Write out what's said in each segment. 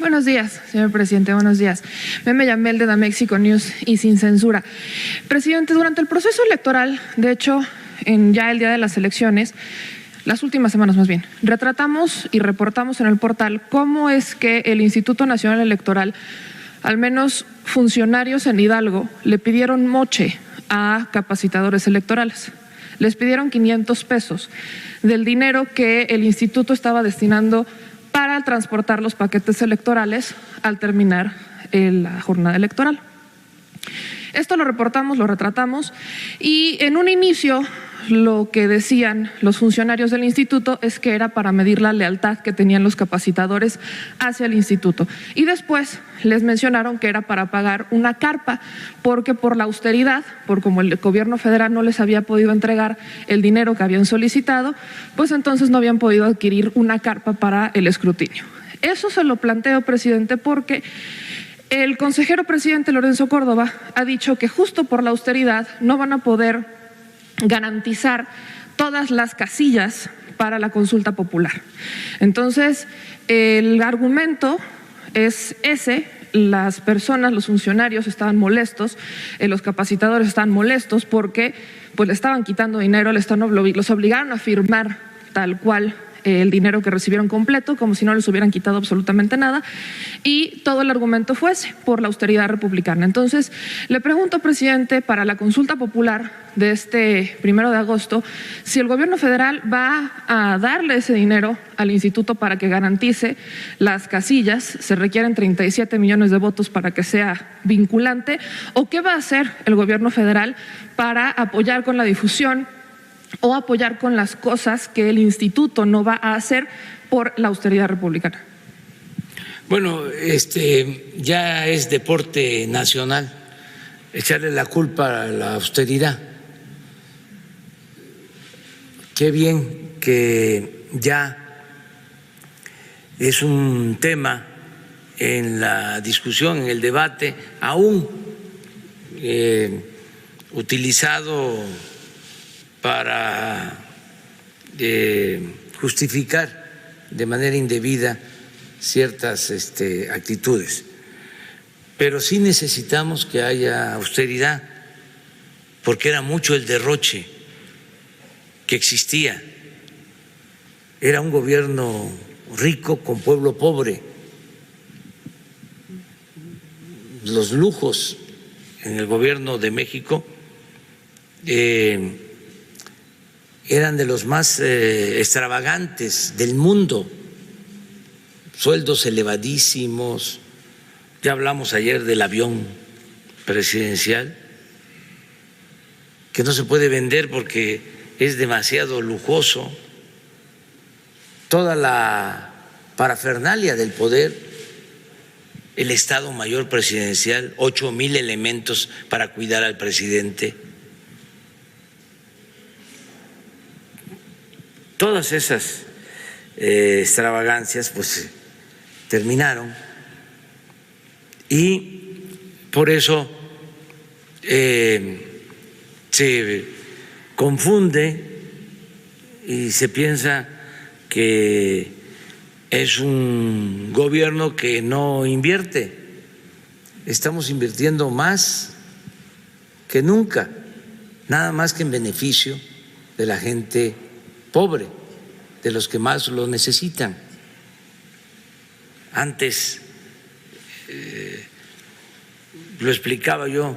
Buenos días, señor presidente, buenos días. Meme Yamel de Damexico News y sin censura. Presidente, durante el proceso electoral, de hecho, ya el día de las elecciones, las últimas semanas más bien, retratamos y reportamos en el portal cómo es que el Instituto Nacional Electoral, al menos funcionarios en Hidalgo, le pidieron moche a capacitadores electorales. Les pidieron 500 pesos del dinero que el instituto estaba destinando para transportar los paquetes electorales al terminar la jornada electoral. Esto lo reportamos, lo retratamos y en un inicio lo que decían los funcionarios del instituto es que era para medir la lealtad que tenían los capacitadores hacia el instituto. Y después les mencionaron que era para pagar una carpa, porque por la austeridad, por como el gobierno federal no les había podido entregar el dinero que habían solicitado, pues entonces no habían podido adquirir una carpa para el escrutinio. Eso se lo planteo, presidente, porque el consejero presidente Lorenzo Córdoba ha dicho que justo por la austeridad no van a poder garantizar todas las casillas para la consulta popular. Entonces, el argumento es ese: las personas, los funcionarios estaban molestos, los capacitadores estaban molestos porque pues le estaban quitando dinero, los obligaron a firmar tal cual el dinero que recibieron completo, como si no les hubieran quitado absolutamente nada, y todo el argumento fue ese, por la austeridad republicana. Entonces, le pregunto, presidente, para la consulta popular de este 1 de agosto, si el gobierno federal va a darle ese dinero al instituto para que garantice las casillas, se requieren 37 millones de votos para que sea vinculante, o qué va a hacer el gobierno federal para apoyar con la difusión o apoyar con las cosas que el instituto no va a hacer por la austeridad republicana. Bueno, ya es deporte nacional echarle la culpa a la austeridad. Qué bien que ya es un tema en la discusión, en el debate, aún utilizado para justificar de manera indebida ciertas actitudes. Pero sí necesitamos que haya austeridad, porque era mucho el derroche que existía. Era un gobierno rico con pueblo pobre. Los lujos en el gobierno de México eran de los más extravagantes del mundo, sueldos elevadísimos. Ya hablamos ayer del avión presidencial, que no se puede vender porque es demasiado lujoso. Toda la parafernalia del poder, el Estado Mayor Presidencial, 8,000 elementos para cuidar al presidente. Todas esas extravagancias pues terminaron, y por eso se confunde y se piensa que es un gobierno que no invierte. Estamos invirtiendo más que nunca, nada más que en beneficio de la gente pobre, de los que más lo necesitan. Antes lo explicaba yo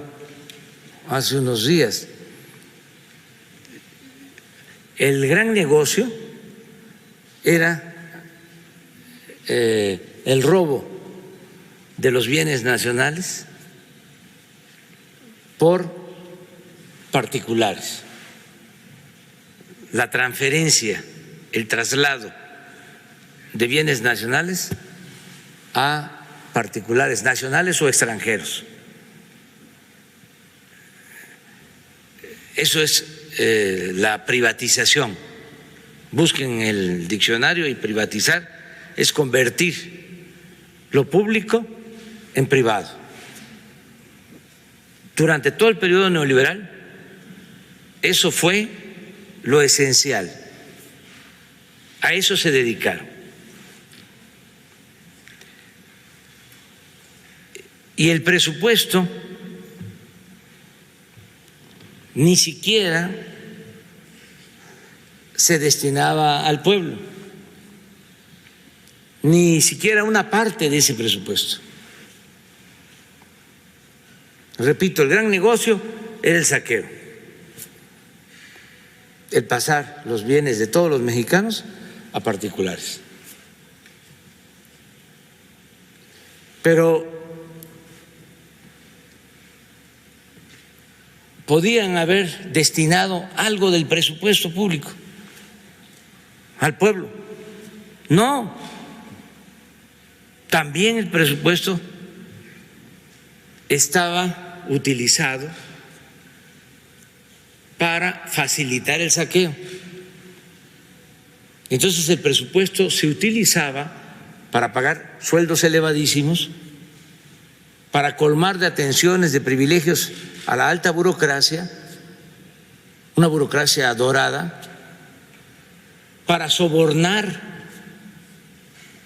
hace unos días, el gran negocio era el robo de los bienes nacionales por particulares, la transferencia, el traslado de bienes nacionales a particulares, nacionales o extranjeros. Eso es la privatización. Busquen el diccionario, y privatizar es convertir lo público en privado. Durante todo el periodo neoliberal, eso fue lo esencial. A eso se dedicaron. Y el presupuesto ni siquiera se destinaba al pueblo, ni siquiera una parte de ese presupuesto. Repito, el gran negocio era el saqueo, el pasar los bienes de todos los mexicanos a particulares. Pero podían haber destinado algo del presupuesto público al pueblo. No, también el presupuesto estaba utilizado para facilitar el saqueo. Entonces el presupuesto se utilizaba para pagar sueldos elevadísimos, para colmar de atenciones, de privilegios a la alta burocracia, una burocracia dorada, para sobornar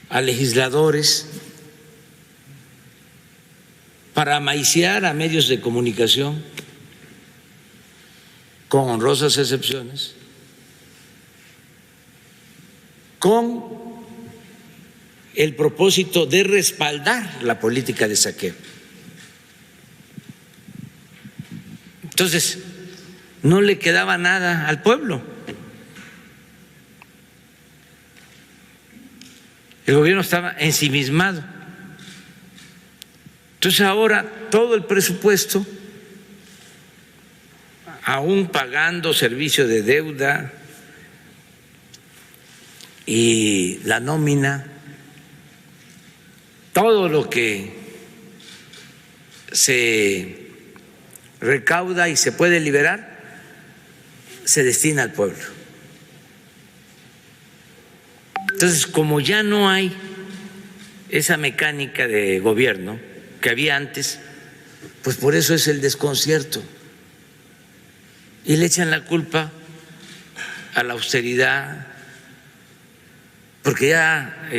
a legisladores, para amaiciar a medios de comunicación, con honrosas excepciones, con el propósito de respaldar la política de saqueo. Entonces, no le quedaba nada al pueblo. El gobierno estaba ensimismado. Entonces ahora todo el presupuesto, aún pagando servicio de deuda y la nómina, todo lo que se recauda y se puede liberar, se destina al pueblo. Entonces, como ya no hay esa mecánica de gobierno que había antes, pues por eso es el desconcierto. Y le echan la culpa a la austeridad, porque ya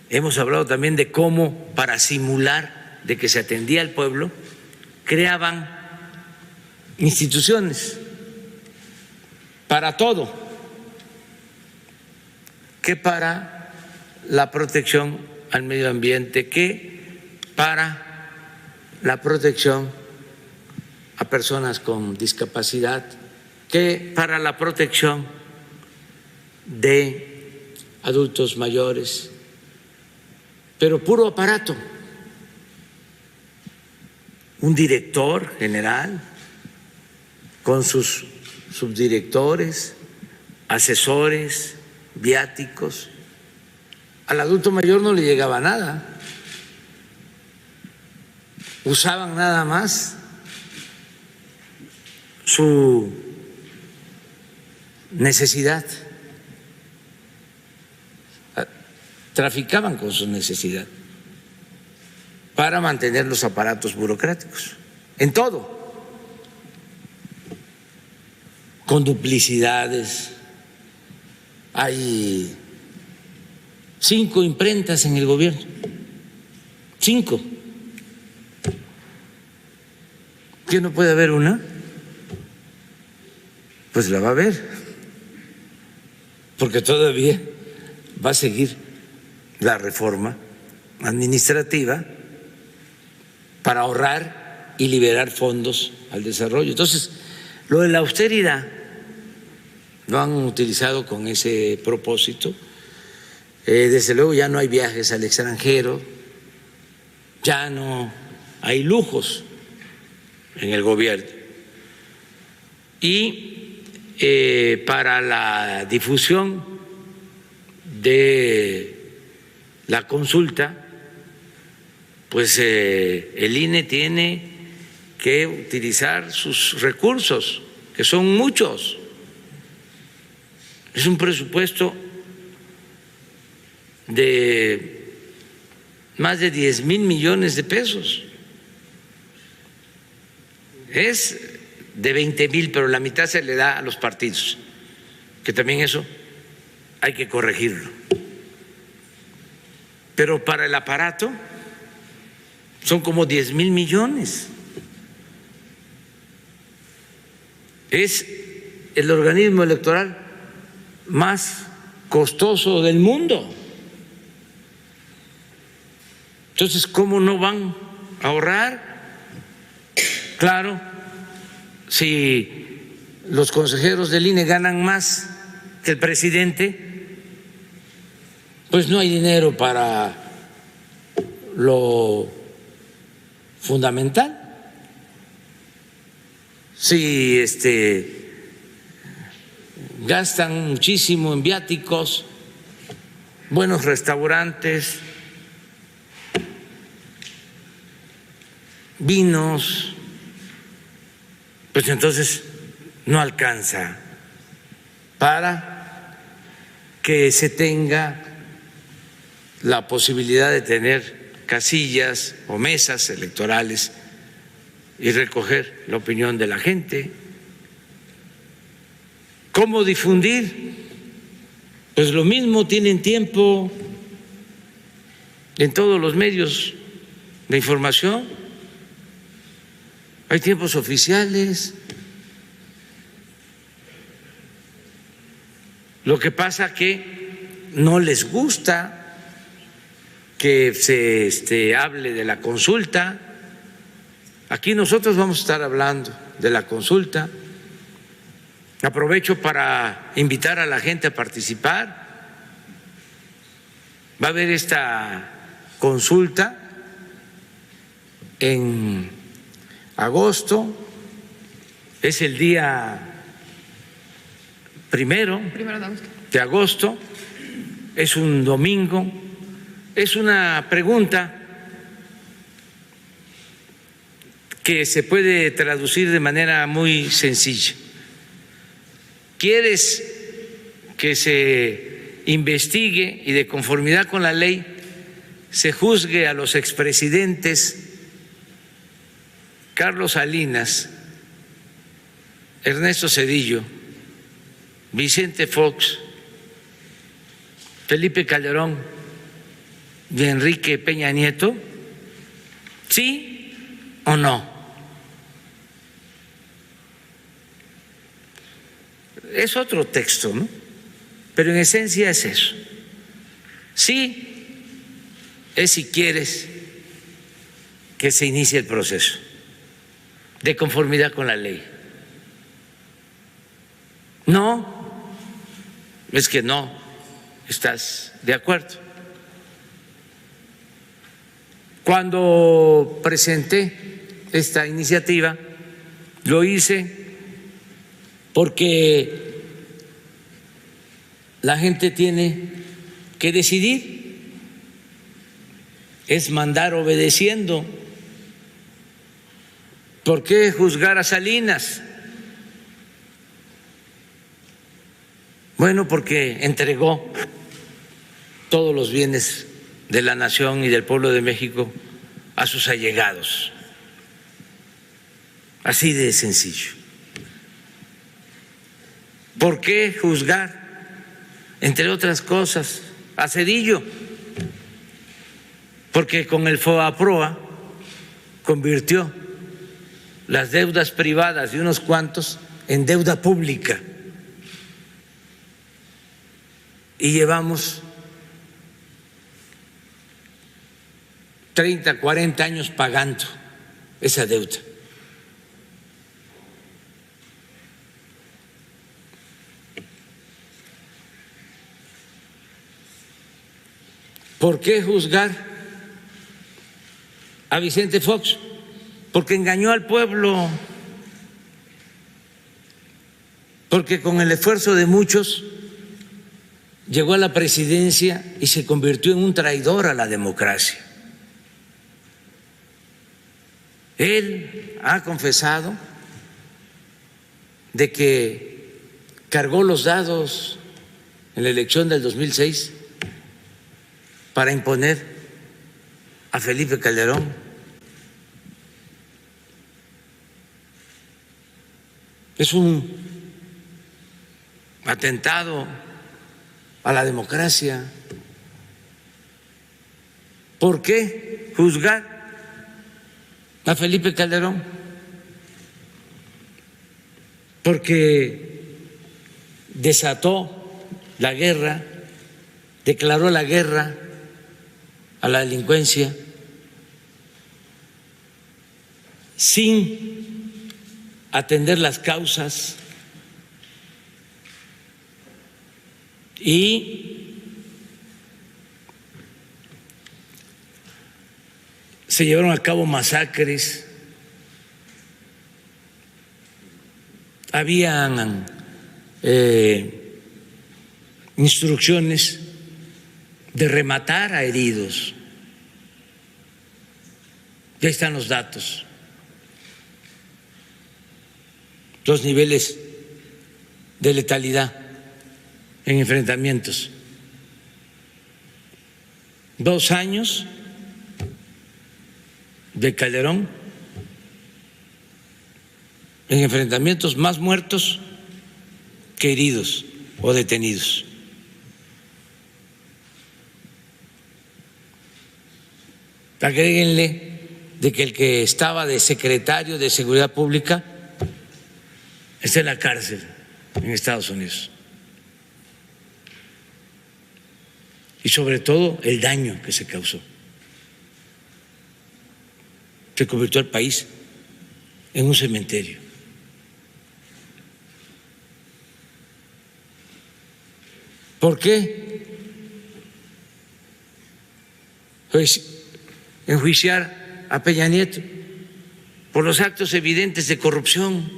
hemos hablado también de cómo, para simular de que se atendía al pueblo, creaban instituciones para todo, que para la protección al medio ambiente, que para la protección a personas con discapacidad, que para la protección de adultos mayores, pero puro aparato. Un director general con sus subdirectores, asesores, viáticos. Al adulto mayor no le llegaba nada, usaban nada más su necesidad, traficaban con su necesidad para mantener los aparatos burocráticos, en todo, con duplicidades. Hay 5 imprentas en el gobierno, 5. ¿Qué no puede haber una? Pues la va a haber, porque todavía va a seguir la reforma administrativa para ahorrar y liberar fondos al desarrollo. Entonces, lo de la austeridad lo han utilizado con ese propósito. Desde luego ya no hay viajes al extranjero, ya no hay lujos en el gobierno. Y para la difusión de la consulta, pues el INE tiene que utilizar sus recursos, que son muchos. Es un presupuesto de más de 10,000 millones de pesos. Es de 20,000, pero la mitad se le da a los partidos, que también eso hay que corregirlo. Pero para el aparato son como 10,000 millones. Es el organismo electoral más costoso del mundo. Entonces, ¿cómo no van a ahorrar? Claro, si los consejeros del INE ganan más que el presidente, pues no hay dinero para lo fundamental. Si gastan muchísimo en viáticos, buenos restaurantes, vinos, pues entonces no alcanza para que se tenga la posibilidad de tener casillas o mesas electorales y recoger la opinión de la gente. ¿Cómo difundir? Pues lo mismo, tienen tiempo en todos los medios de información, hay tiempos oficiales. Lo que pasa que no les gusta que se hable de la consulta. Aquí nosotros vamos a estar hablando de la consulta. Aprovecho para invitar a la gente a participar. Va a haber esta consulta en agosto, es el día primero de agosto, es un domingo. Es una pregunta que se puede traducir de manera muy sencilla. ¿Quieres que se investigue y de conformidad con la ley se juzgue a los expresidentes Carlos Salinas, Ernesto Zedillo, Vicente Fox, Felipe Calderón y Enrique Peña Nieto? ¿Sí o no? Es otro texto, ¿no? Pero en esencia es eso. Sí es si quieres que se inicie el proceso de conformidad con la ley. No, es que no estás de acuerdo. Cuando presenté esta iniciativa, lo hice porque la gente tiene que decidir, es mandar obedeciendo. ¿Por qué juzgar a Salinas? Bueno, porque entregó todos los bienes de la nación y del pueblo de México a sus allegados. Así de sencillo. ¿Por qué juzgar, entre otras cosas, a Zedillo? Porque con el FOBAPROA convirtió las deudas privadas de unos cuantos en deuda pública y llevamos 30, 40 años pagando esa deuda. ¿Por qué juzgar a Vicente Fox? Porque engañó al pueblo, porque con el esfuerzo de muchos llegó a la presidencia y se convirtió en un traidor a la democracia. Él ha confesado de que cargó los dados en la elección del 2006 para imponer a Felipe Calderón. Es un atentado a la democracia. ¿Por qué juzgar a Felipe Calderón, porque desató la guerra, declaró la guerra a la delincuencia sin atender las causas y se llevaron a cabo masacres, habían instrucciones de rematar a heridos. Ya están los datos, los niveles de letalidad en enfrentamientos. 2 años de Calderón en enfrentamientos, más muertos que heridos o detenidos. Agréguenle de que el que estaba de secretario de Seguridad Pública está en la cárcel en Estados Unidos. Y sobre todo el daño que se causó. Se convirtió el país en un cementerio. ¿Por qué? Pues enjuiciar a Peña Nieto por los actos evidentes de corrupción.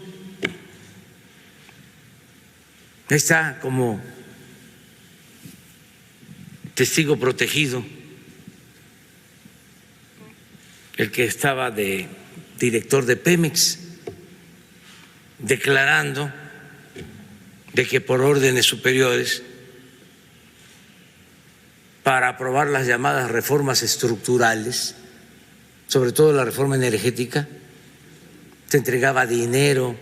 Está como testigo protegido el que estaba de director de Pemex, declarando de que por órdenes superiores, para aprobar las llamadas reformas estructurales, sobre todo la reforma energética, se entregaba dinero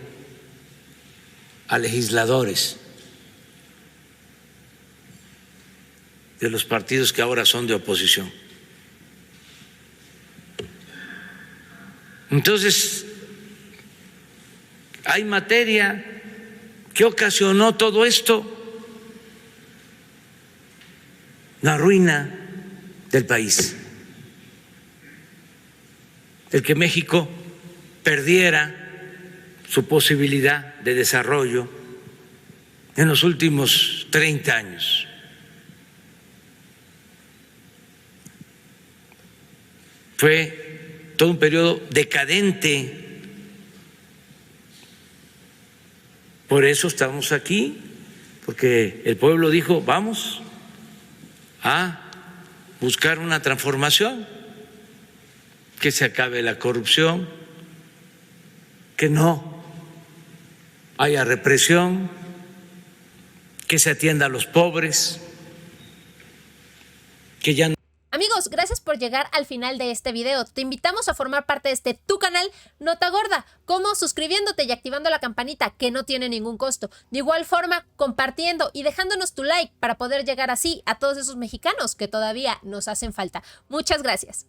a legisladores de los partidos que ahora son de oposición. Entonces, hay materia que ocasionó todo esto, la ruina del país, el que México perdiera su posibilidad de desarrollo en los últimos 30 años. Fue todo un periodo decadente. Por eso estamos aquí, porque el pueblo dijo, vamos a buscar una transformación, que se acabe la corrupción, que no haya represión, que se atienda a los pobres, que ya no. Amigos, gracias por llegar al final de este video. Te invitamos a formar parte de este tu canal Nota Gorda, como suscribiéndote y activando la campanita, que no tiene ningún costo. De igual forma, compartiendo y dejándonos tu like para poder llegar así a todos esos mexicanos que todavía nos hacen falta. Muchas gracias.